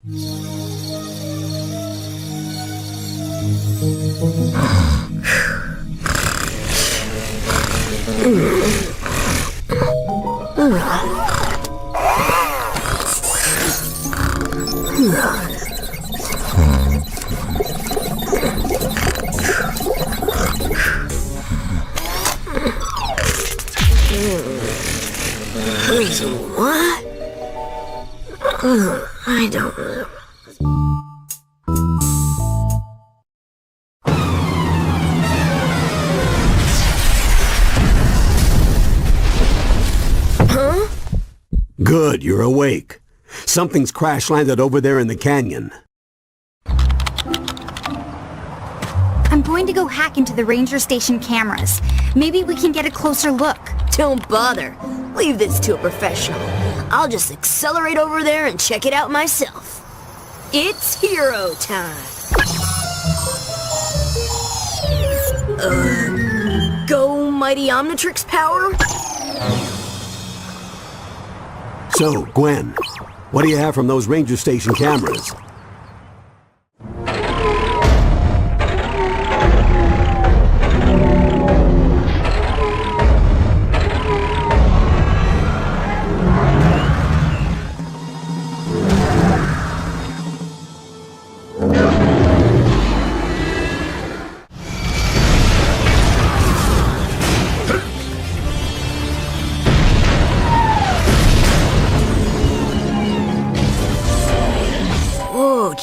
What? I don't know. Huh? Good, you're awake. Something's crash-landed over there in the canyon. I'm going to go hack into the ranger station cameras. Maybe we can get a closer look. Don't bother. Leave this to a professional. I'll just accelerate over there and check it out myself. It's hero time. Go mighty Omnitrix power? So, Gwen, what do you have from those ranger station cameras?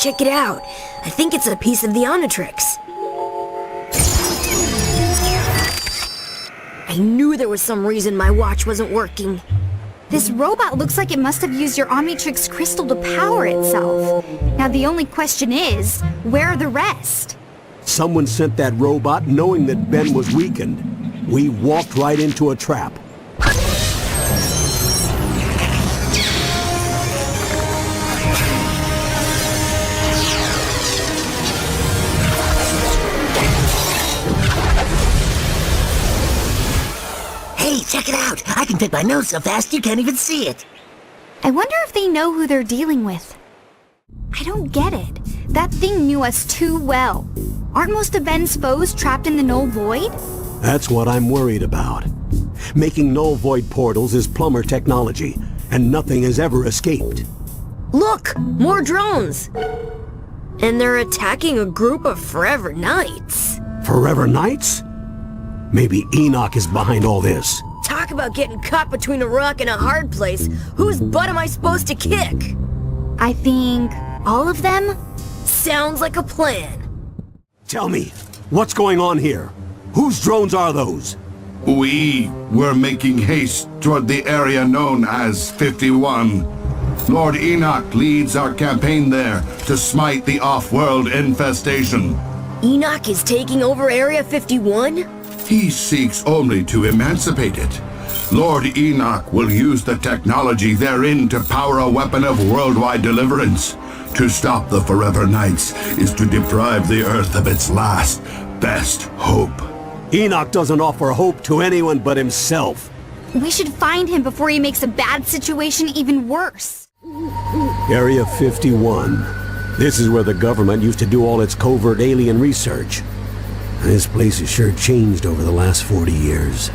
Check it out. I think it's a piece of the Omnitrix. I knew there was some reason my watch wasn't working. This robot looks like it must have used your Omnitrix crystal to power itself. Now the only question is, where are the rest? Someone sent that robot knowing that Ben was weakened. We walked right into a trap. Hey, check it out! I can take my nose so fast you can't even see it! I wonder if they know who they're dealing with. I don't get it. That thing knew us too well. Aren't most of Ben's foes trapped in the null void? That's what I'm worried about. Making null void portals is plumber technology, and nothing has ever escaped. Look! More drones! And they're attacking a group of Forever Knights. Forever Knights? Maybe Enoch is behind all this. Talk about getting caught between a rock and a hard place. Whose butt am I supposed to kick? I think all of them? Sounds like a plan. Tell me, what's going on here? Whose drones are those? We were making haste toward the area known as 51. Lord Enoch leads our campaign there to smite the off-world infestation. Enoch is taking over Area 51? He seeks only to emancipate it. Lord Enoch will use the technology therein to power a weapon of worldwide deliverance. To stop the Forever Knights is to deprive the Earth of its last, best hope. Enoch doesn't offer hope to anyone but himself. We should find him before he makes a bad situation even worse. Area 51. This is where the government used to do all its covert alien research. This place has sure changed over the last 40 years.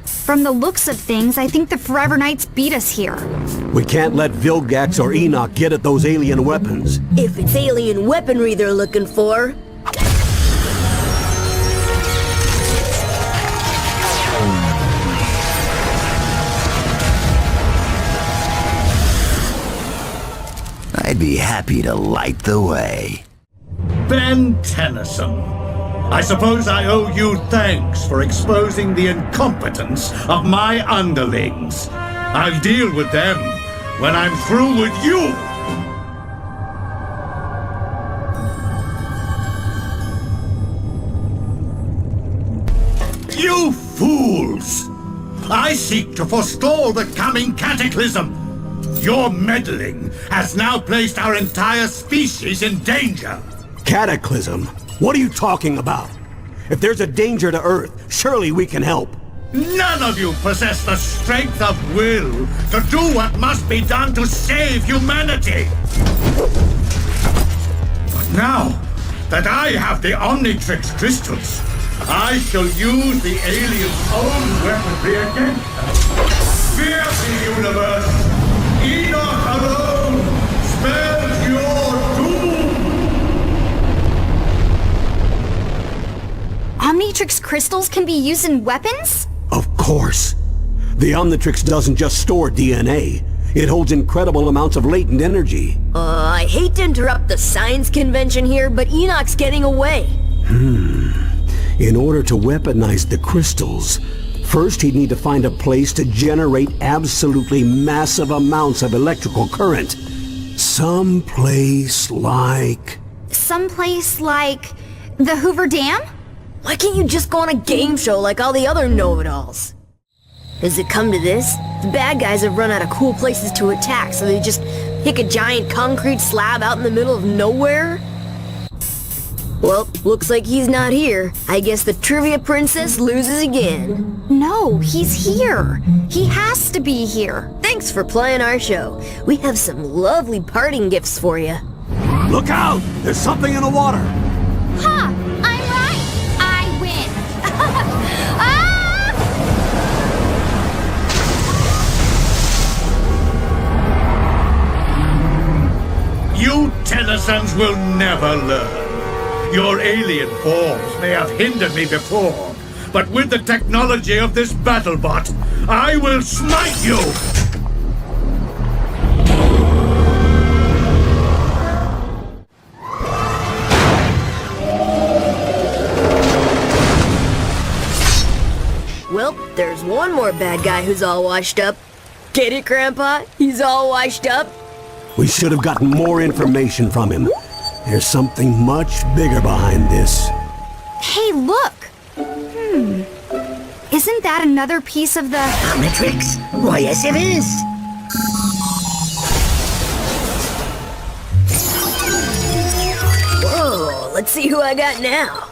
From the looks of things, I think the Forever Knights beat us here. We can't let Vilgax or Enoch get at those alien weapons. If it's alien weaponry they're looking for. I'd be happy to light the way. Ben Tennyson, I suppose I owe you thanks for exposing the incompetence of my underlings. I'll deal with them when I'm through with you! You fools! I seek to forestall the coming cataclysm! Your meddling has now placed our entire species in danger! Cataclysm? What are you talking about? If there's a danger to Earth, surely we can help. None of you possess the strength of will to do what must be done to save humanity! Now that I have the Omnitrix crystals, I shall use the alien's own weaponry against them. Fear the universe! Enoch alone spells your doom! Omnitrix crystals can be used in weapons? Of course. The Omnitrix doesn't just store DNA. It holds incredible amounts of latent energy. I hate to interrupt the science convention here, but Enoch's getting away. In order to weaponize the crystals, first he'd need to find a place to generate absolutely massive amounts of electrical current. Someplace like the Hoover Dam? Why can't you just go on a game show like all the other know-it-alls? Has it come to this? The bad guys have run out of cool places to attack, so they just pick a giant concrete slab out in the middle of nowhere? Well, looks like he's not here. I guess the trivia princess loses again. No, he's here. He has to be here. Thanks for playing our show. We have some lovely parting gifts for you. Look out! There's something in the water! Ha! I'm right! I win! Ah! You Tennysons will never learn. Your alien forms may have hindered me before, but with the technology of this BattleBot, I will smite you! Well, there's one more bad guy who's all washed up. Get it, Grandpa? He's all washed up? We should have gotten more information from him. There's something much bigger behind this. Hey, look! Isn't that another piece of the... Omnitrix? Why, yes it is. Whoa, let's see who I got now.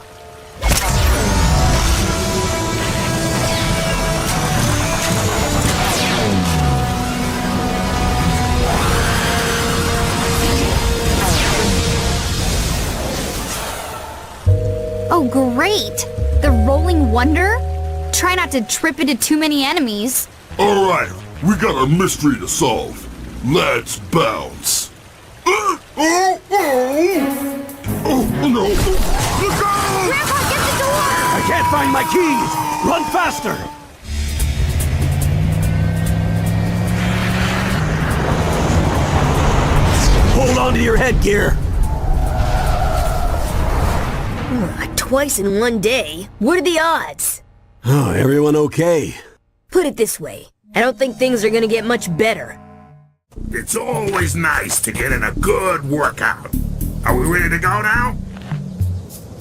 Oh, great! The Rolling Wonder? Try not to trip into too many enemies. All right, we got a mystery to solve. Let's bounce. Oh no! Look out! Grandpa, get the door! I can't find my keys! Run faster! Hold on to your headgear! Twice in one day? What are the odds? Oh, everyone okay? Put it this way, I don't think things are gonna get much better. It's always nice to get in a good workout. Are we ready to go now?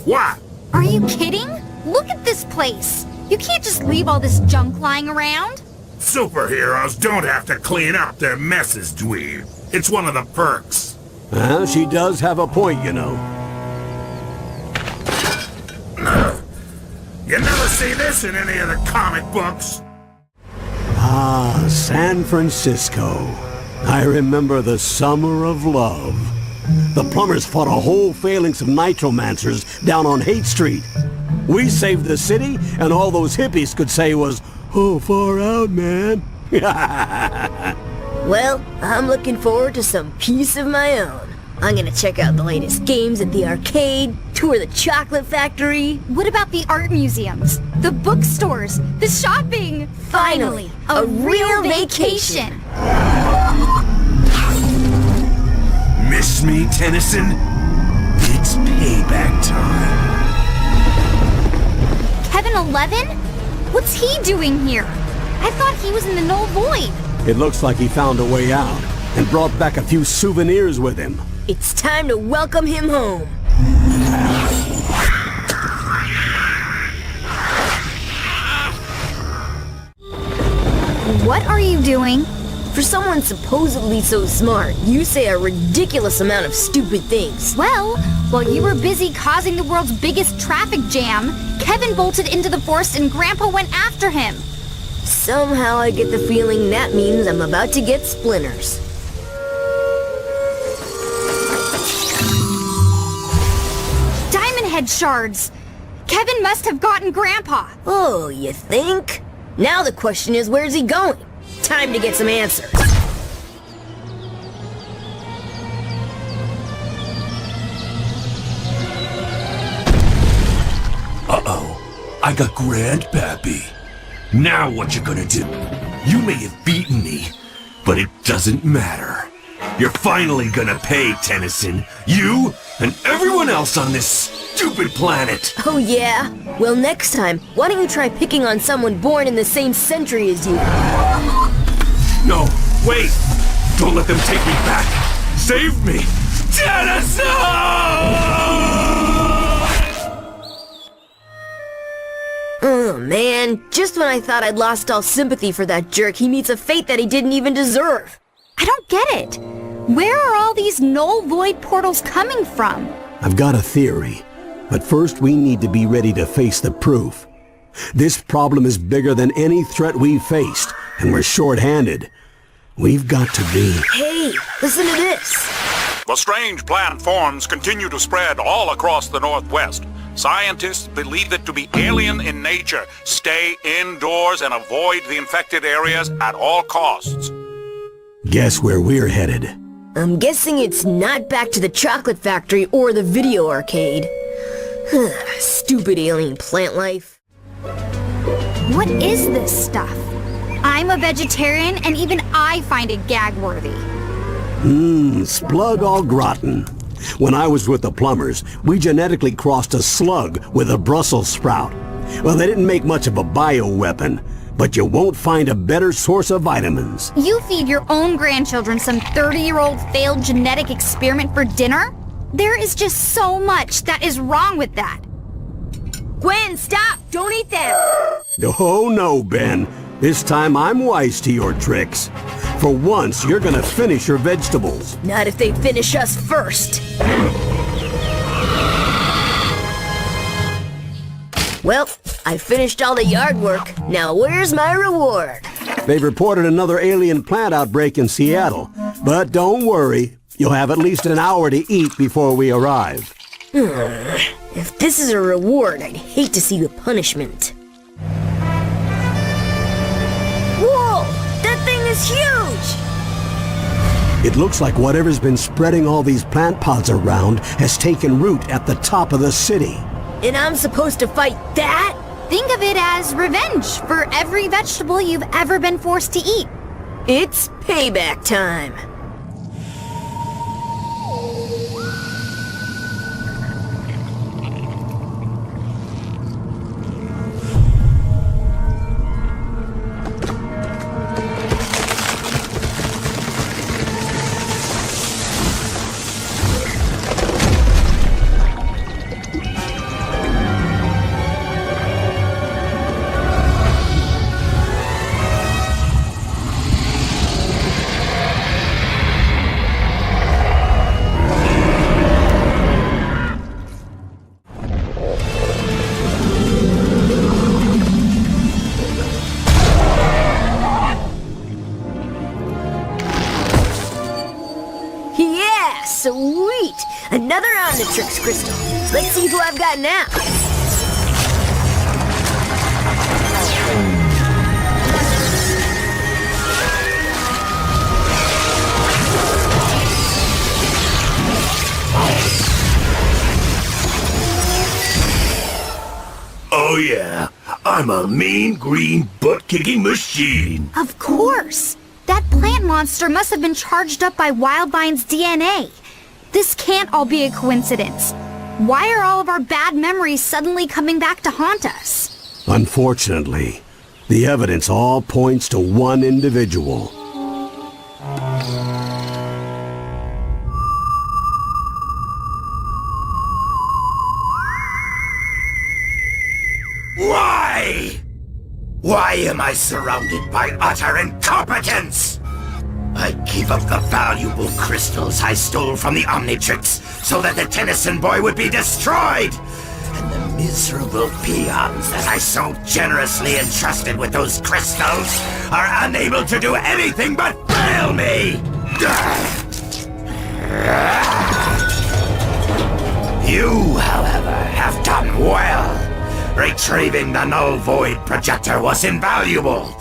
What? Are you kidding? Look at this place! You can't just leave all this junk lying around! Superheroes don't have to clean up their messes, dweeb. It's one of the perks. Well, she does have a point, you know. You never see this in any of the comic books. Ah, San Francisco. I remember the summer of love. The plumbers fought a whole phalanx of nitromancers down on Haight Street. We saved the city, and all those hippies could say was, "Oh, far out, man." Well, I'm looking forward to some peace of my own. I'm gonna check out the latest games at the arcade, tour the chocolate factory. What about the art museums? The bookstores? The shopping? Finally, a real vacation. Miss me, Tennyson? It's payback time. Kevin 11? What's he doing here? I thought he was in the null void. It looks like he found a way out and brought back a few souvenirs with him. It's time to welcome him home. What are you doing? For someone supposedly so smart, you say a ridiculous amount of stupid things. Well, while you were busy causing the world's biggest traffic jam, Kevin bolted into the forest and Grandpa went after him. Somehow I get the feeling that means I'm about to get splinters. head shards. Kevin must have gotten Grandpa. Oh, you think? Now the question is, where's he going? Time to get some answers. Uh-oh, I got Grandpappy. Now what you gonna do? You may have beaten me, but it doesn't matter. You're finally gonna pay, Tennyson. You and everyone else on this stupid planet. Oh yeah? Well, next time, why don't you try picking on someone born in the same century as you? No, wait! Don't let them take me back! Save me! Tennyson! Oh man, just when I thought I'd lost all sympathy for that jerk, he meets a fate that he didn't even deserve. I don't get it. Where are all these null void portals coming from? I've got a theory, but first we need to be ready to face the proof. This problem is bigger than any threat we've faced, and we're short-handed. We've got to be... Hey, listen to this. The strange plant forms continue to spread all across the Northwest. Scientists believe it to be alien in nature. Stay indoors and avoid the infected areas at all costs. Guess where we're headed? I'm guessing it's not back to the chocolate factory or the video arcade. Stupid alien plant life. What is this stuff? I'm a vegetarian and even I find it gag-worthy. Splug au gratin. When I was with the plumbers, we genetically crossed a slug with a Brussels sprout. Well, they didn't make much of a bioweapon, but you won't find a better source of vitamins. You feed your own grandchildren some 30-year-old failed genetic experiment for dinner? There is just so much that is wrong with that. Gwen, stop! Don't eat that! Oh no, Ben. This time I'm wise to your tricks. For once, you're gonna finish your vegetables. Not if they finish us first. Well, I finished all the yard work. Now where's my reward? They've reported another alien plant outbreak in Seattle. But don't worry, you'll have at least an hour to eat before we arrive. If this is a reward, I'd hate to see the punishment. Whoa! That thing is huge! It looks like whatever's been spreading all these plant pods around has taken root at the top of the city. And I'm supposed to fight that? Think of it as revenge for every vegetable you've ever been forced to eat. It's payback time. Sweet! Another Omnitrix crystal. Let's see who I've got now. Oh yeah, I'm a mean green butt-kicking machine. Of course! That plant monster must have been charged up by Wildvine's DNA. This can't all be a coincidence. Why are all of our bad memories suddenly coming back to haunt us? Unfortunately, the evidence all points to one individual. Why? Why am I surrounded by utter incompetence? I gave up the valuable crystals I stole from the Omnitrix so that the Tennyson boy would be destroyed. And the miserable peons that I so generously entrusted with those crystals are unable to do anything but fail me. You, however, have done well. Retrieving the null void projector was invaluable.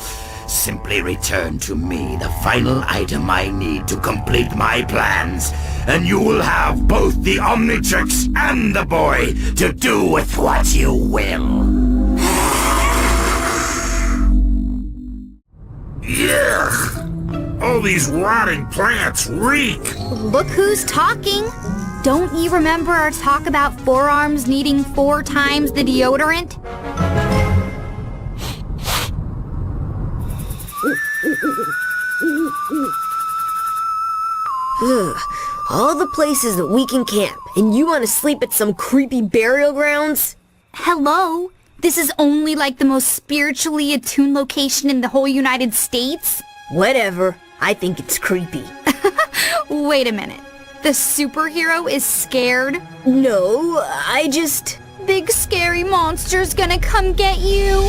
Simply return to me the final item I need to complete my plans, and you will have both the Omnitrix and the boy to do with what you will. Yuck! All these rotting plants reek! Look who's talking. Don't you remember our talk about forearms needing 4 times the deodorant? Ugh, all the places that we can camp, and you want to sleep at some creepy burial grounds? Hello? This is only like the most spiritually attuned location in the whole United States? Whatever. I think it's creepy. Wait a minute. The superhero is scared? No, I just... Big scary monster's gonna come get you.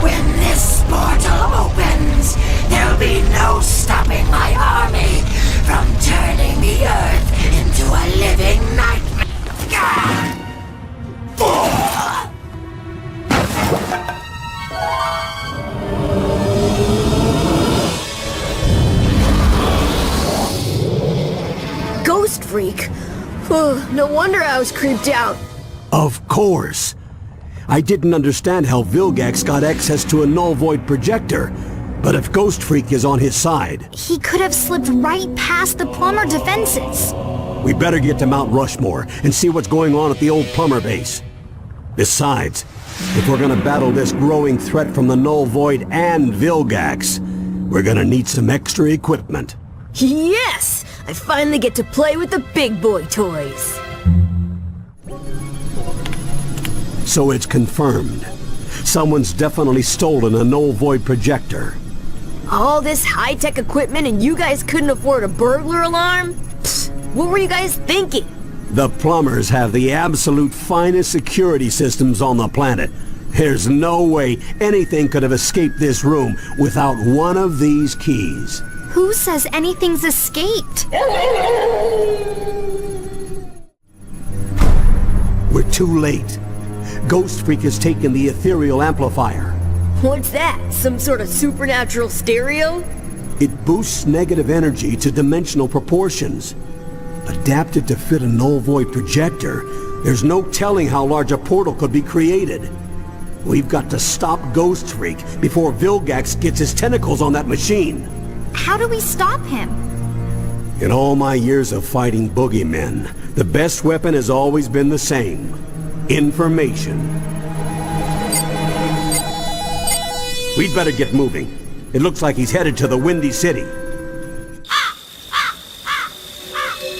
When this portal opens, there'll be no stopping my army from turning the Earth into a living nightmare. Ghost freak? No wonder I was creeped out. Of course. I didn't understand how Vilgax got access to a null void projector, but if Ghost Freak is on his side... He could have slipped right past the plumber defenses. We better get to Mount Rushmore and see what's going on at the old plumber base. Besides, if we're gonna battle this growing threat from the null void and Vilgax, we're gonna need some extra equipment. Yes! I finally get to play with the big boy toys. So it's confirmed. Someone's definitely stolen a null void projector. All this high-tech equipment and you guys couldn't afford a burglar alarm? Psst, what were you guys thinking? The plumbers have the absolute finest security systems on the planet. There's no way anything could have escaped this room without one of these keys. Who says anything's escaped? We're too late. Ghost Freak has taken the ethereal amplifier. What's that? Some sort of supernatural stereo? It boosts negative energy to dimensional proportions. Adapted to fit a null void projector, there's no telling how large a portal could be created. We've got to stop Ghost Freak before Vilgax gets his tentacles on that machine. How do we stop him? In all my years of fighting boogeymen, the best weapon has always been the same. Information. We'd better get moving. It looks like he's headed to the Windy City.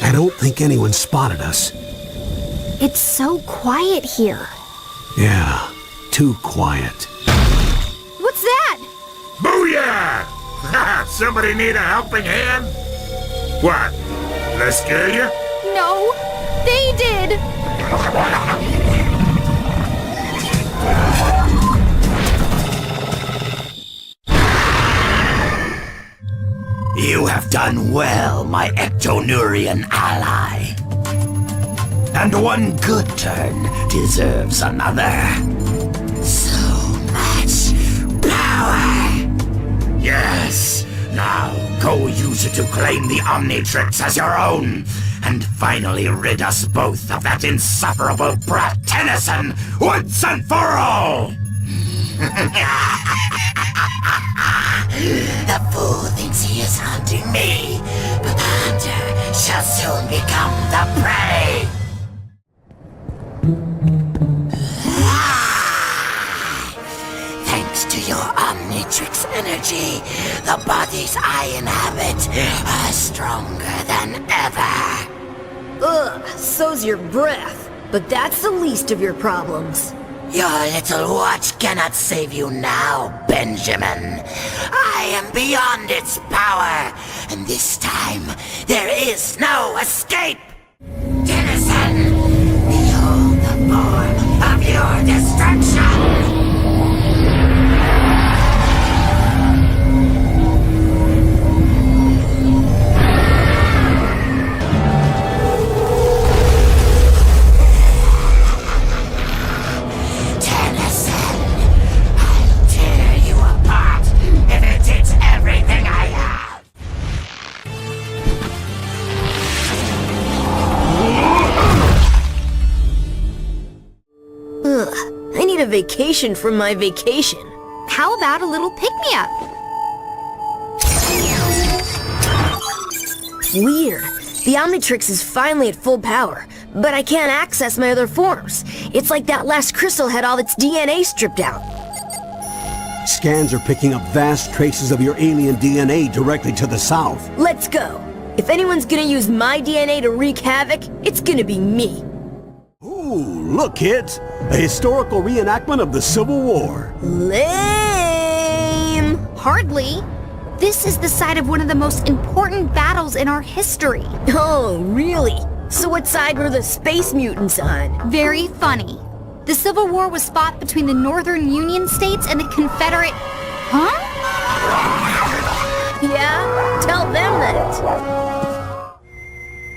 I don't think anyone spotted us. It's so quiet here. Yeah, too quiet. What's that? Booyah! Somebody need a helping hand? What? Did I scare you? No, they did. You have done well, my Ectonurian ally. And one good turn deserves another. So much power! Yes, now go use it to claim the Omnitrix as your own, and finally rid us both of that insufferable brat Tennyson once and for all! The fool thinks he is hunting me, but the hunter shall soon become the prey! Thanks to your Omnitrix energy, the bodies I inhabit are stronger than ever. Ugh, so's your breath. But that's the least of your problems. Your little watch cannot save you now, Benjamin. I am beyond its power, and this time there is no escape. Tennyson, behold the boy. pure destruction! Vacation from my vacation. How about a little pick-me-up? Weird. The Omnitrix is finally at full power, but I can't access my other forms. It's like that last crystal had all its DNA stripped out. Scans are picking up vast traces of your alien DNA directly to the south. Let's go. If anyone's gonna use my DNA to wreak havoc, it's gonna be me. Ooh, look, kids! A historical reenactment of the Civil War. Lame! Hardly. This is the site of one of the most important battles in our history. Oh, really? So what side were the space mutants on? Very funny. The Civil War was fought between the Northern Union states and the Confederate... Huh? Yeah? Tell them that.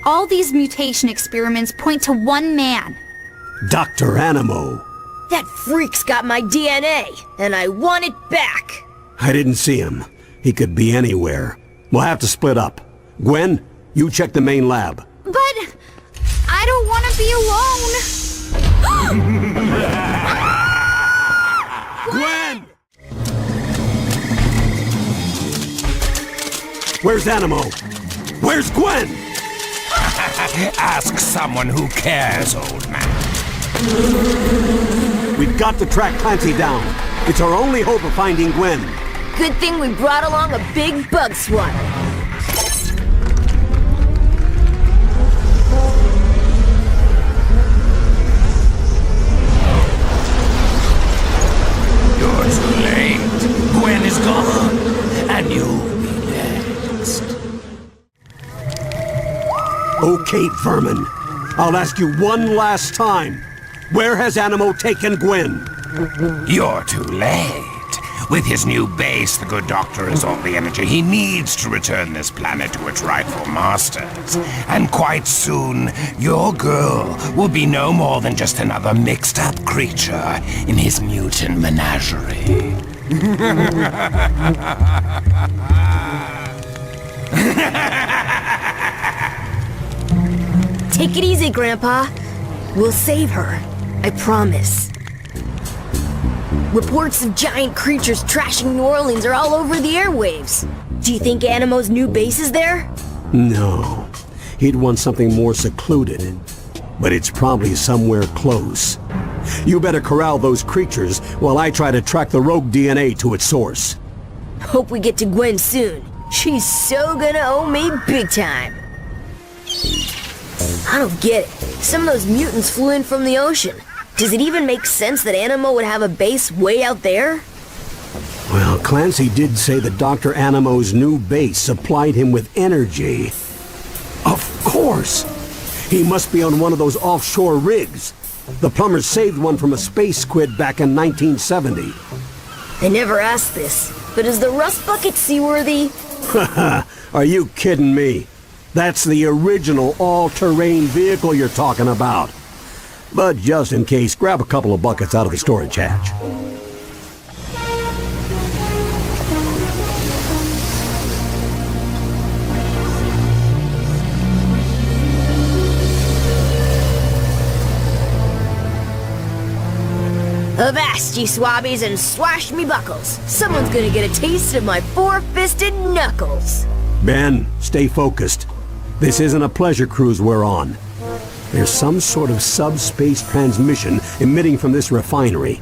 All these mutation experiments point to one man. Dr. Animo. That freak's got my DNA, and I want it back. I didn't see him. He could be anywhere. We'll have to split up. Gwen, you check the main lab. But I don't want to be alone. Gwen! Where's Animo? Where's Gwen? Ask someone who cares, old man. We've got to track Clancy down. It's our only hope of finding Gwen. Good thing we brought along a big bug swatter. You're too late. Gwen is gone, and you'll be next. Okay, Vermin. I'll ask you one last time. Where has Animo taken Gwen? You're too late. With his new base, the good doctor has all the energy he needs to return this planet to its rightful masters. And quite soon, your girl will be no more than just another mixed-up creature in his mutant menagerie. Take it easy, Grandpa. We'll save her. I promise. Reports of giant creatures trashing New Orleans are all over the airwaves. Do you think Animo's new base is there? No. He'd want something more secluded. But it's probably somewhere close. You better corral those creatures while I try to track the rogue DNA to its source. Hope we get to Gwen soon. She's so gonna owe me big time. I don't get it. Some of those mutants flew in from the ocean. Does it even make sense that Animo would have a base way out there? Well, Clancy did say that Dr. Animo's new base supplied him with energy. Of course! He must be on one of those offshore rigs. The plumbers saved one from a space squid back in 1970. I never asked this, but is the rust bucket seaworthy? Are you kidding me? That's the original all-terrain vehicle you're talking about. But just in case, grab a couple of buckets out of the storage hatch. Avast, ye swabbies, and swash me buckles. Someone's gonna get a taste of my four-fisted knuckles. Ben, stay focused. This isn't a pleasure cruise we're on. There's some sort of subspace transmission emitting from this refinery.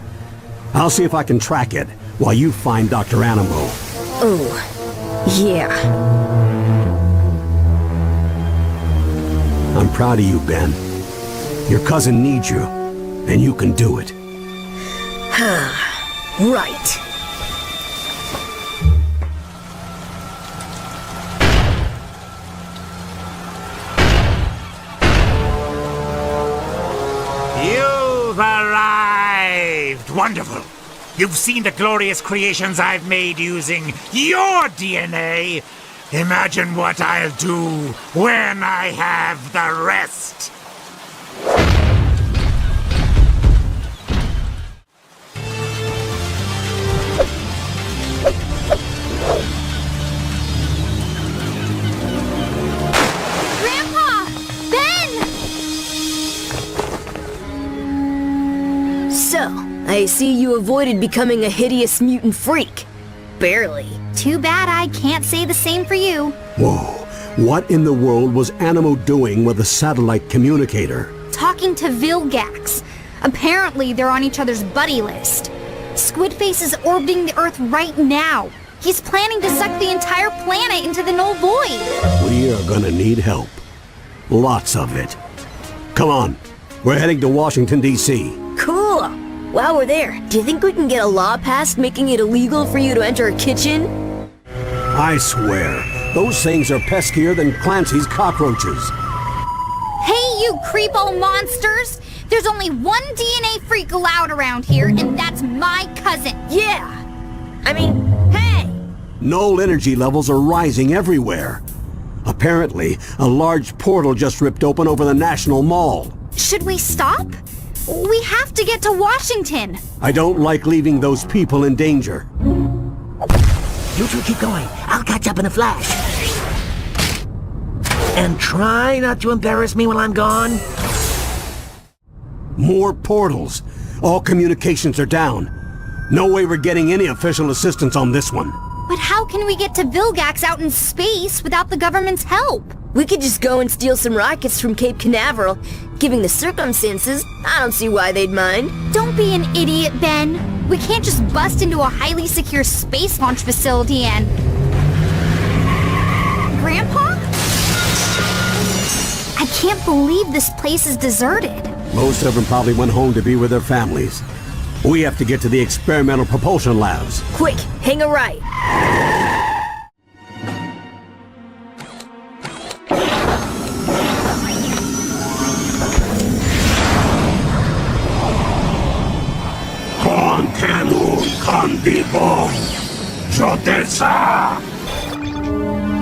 I'll see if I can track it while you find Dr. Animo. Oh, yeah. I'm proud of you, Ben. Your cousin needs you, and you can do it. Right. You've arrived! wonderful. You've seen the glorious creations I've made using your DNA. Imagine what I'll do when I have the rest. Grandpa! Ben! So, I see you avoided becoming a hideous mutant freak. Barely. Too bad I can't say the same for you. Whoa. What in the world was Animo doing with a satellite communicator? Talking to Vilgax. Apparently they're on each other's buddy list. Squidface is orbiting the Earth right now. He's planning to suck the entire planet into the null void. We are gonna need help. Lots of it. Come on. We're heading to Washington, D.C. Cool. While we're there, do you think we can get a law passed making it illegal for you to enter a kitchen? I swear, those things are peskier than Clancy's cockroaches. Hey, you creepo monsters! There's only one DNA freak allowed around here, and that's my cousin. Yeah! I mean, hey! Null energy levels are rising everywhere. Apparently, a large portal just ripped open over the National Mall. Should we stop? We have to get to Washington. I don't like leaving those people in danger. You two keep going. I'll catch up in a flash. And try not to embarrass me while I'm gone. More portals. All communications are down. No way we're getting any official assistance on this one. But how can we get to Vilgax out in space without the government's help? We could just go and steal some rockets from Cape Canaveral. Given the circumstances, I don't see why they'd mind. Don't be an idiot, Ben. We can't just bust into a highly secure space launch facility and... Grandpa? I can't believe this place is deserted. Most of them probably went home to be with their families. We have to get to the experimental propulsion labs. Quick, hang a right.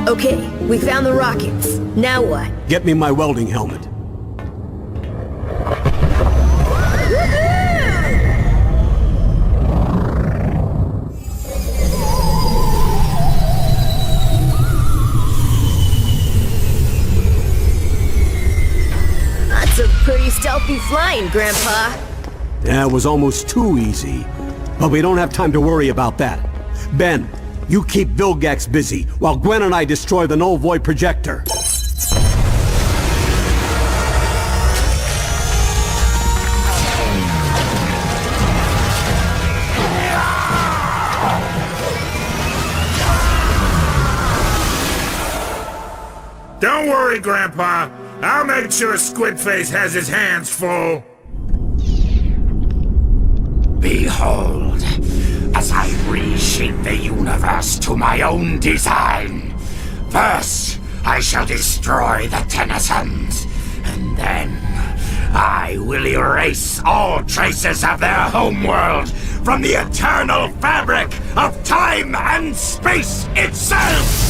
Okay, we found the rockets. Now what? Get me my welding helmet. That's a pretty stealthy flying, Grandpa. Yeah, it was almost too easy. But we don't have time to worry about that. Ben, you keep Vilgax busy while Gwen and I destroy the null void projector. Don't worry, Grandpa. I'll make sure Squidface has his hands full. Behold, as I reshape the universe to my own design. First, I shall destroy the Tennysons, and then I will erase all traces of their homeworld from the eternal fabric of time and space itself!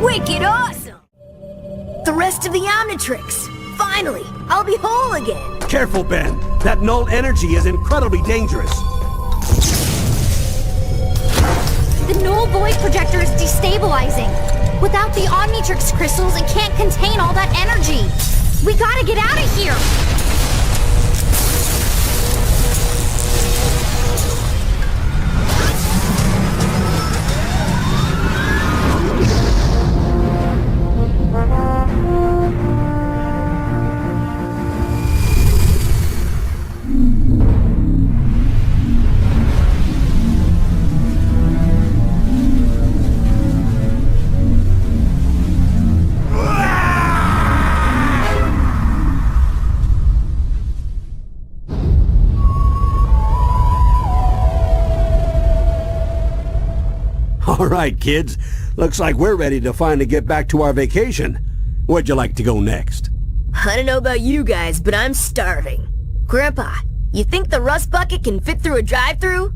Wicked awesome! The rest of the Omnitrix! Finally, I'll be whole again! Careful, Ben. That null energy is incredibly dangerous. The null void projector is destabilizing. Without the Omnitrix crystals, it can't contain all that energy. We gotta get out of here! All right, kids. Looks like we're ready to finally get back to our vacation. Where'd you like to go next? I don't know about you guys, but I'm starving. Grandpa, you think the rust bucket can fit through a drive-thru?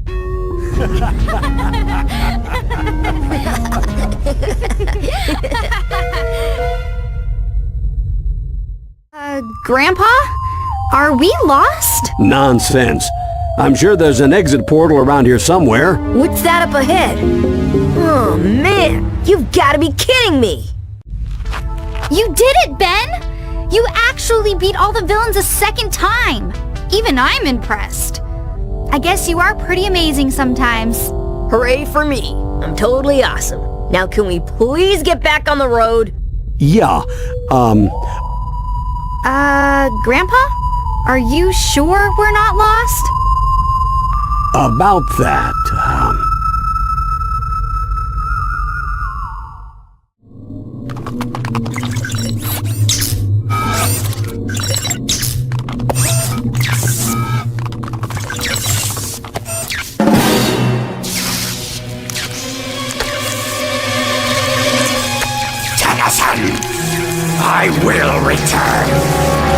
Grandpa? Are we lost? Nonsense. I'm sure there's an exit portal around here somewhere. What's that up ahead? Oh, man! You've got to be kidding me! You did it, Ben! You actually beat all the villains a second time! Even I'm impressed. I guess you are pretty amazing sometimes. Hooray for me. I'm totally awesome. Now can we please get back on the road? Yeah, Grandpa? Are you sure we're not lost? about that, Tennyson, I will return.